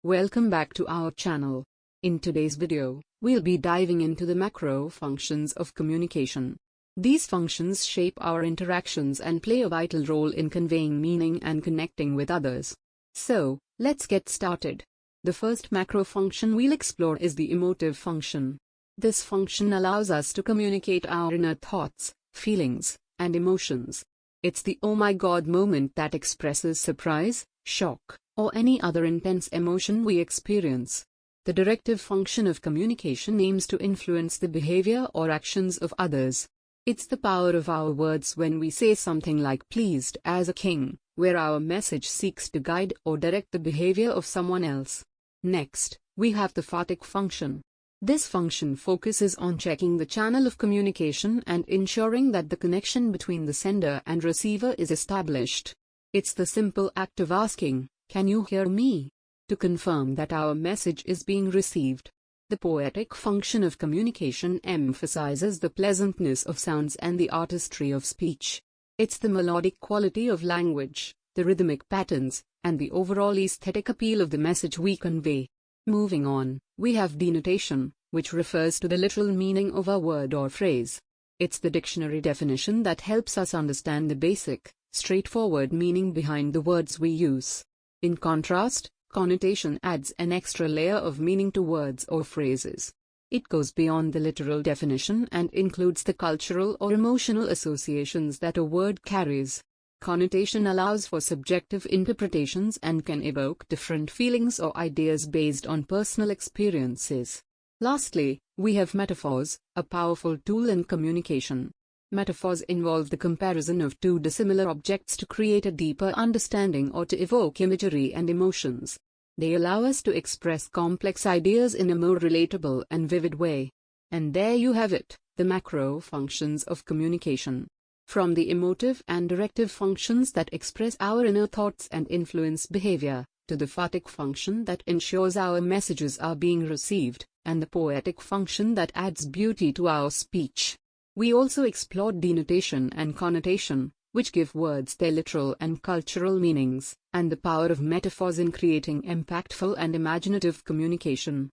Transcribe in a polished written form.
Welcome back to our channel. In today's video, we'll be diving into the macro functions of communication. These functions shape our interactions and play a vital role in conveying meaning and connecting with others. So, let's get started. The first macro function we'll explore is the emotive function. This function allows us to communicate our inner thoughts, feelings, and emotions. It's the "oh my god" moment that expresses surprise, shock, or any other intense emotion we experience. The directive function of communication aims to influence the behavior or actions of others. It's the power of our words when we say something like "pleased as a king," where our message seeks to guide or direct the behavior of someone else. Next, we have the phatic function. This function focuses on checking the channel of communication and ensuring that the connection between the sender and receiver is established. It's the simple act of asking, "Can you hear me?" to confirm that our message is being received. The poetic function of communication emphasizes the pleasantness of sounds and the artistry of speech. It's the melodic quality of language, the rhythmic patterns, and the overall aesthetic appeal of the message we convey. Moving on, we have denotation, which refers to the literal meaning of a word or phrase. It's the dictionary definition that helps us understand the basic, straightforward meaning behind the words we use. In contrast, connotation adds an extra layer of meaning to words or phrases. It goes beyond the literal definition and includes the cultural or emotional associations that a word carries. Connotation allows for subjective interpretations and can evoke different feelings or ideas based on personal experiences. Lastly, we have metaphors, a powerful tool in communication. Metaphors involve the comparison of two dissimilar objects to create a deeper understanding or to evoke imagery and emotions. They allow us to express complex ideas in a more relatable and vivid way. And there you have it, the macro functions of communication. From the emotive and directive functions that express our inner thoughts and influence behavior, to the phatic function that ensures our messages are being received, and the poetic function that adds beauty to our speech. We also explored denotation and connotation, which give words their literal and cultural meanings, and the power of metaphors in creating impactful and imaginative communication.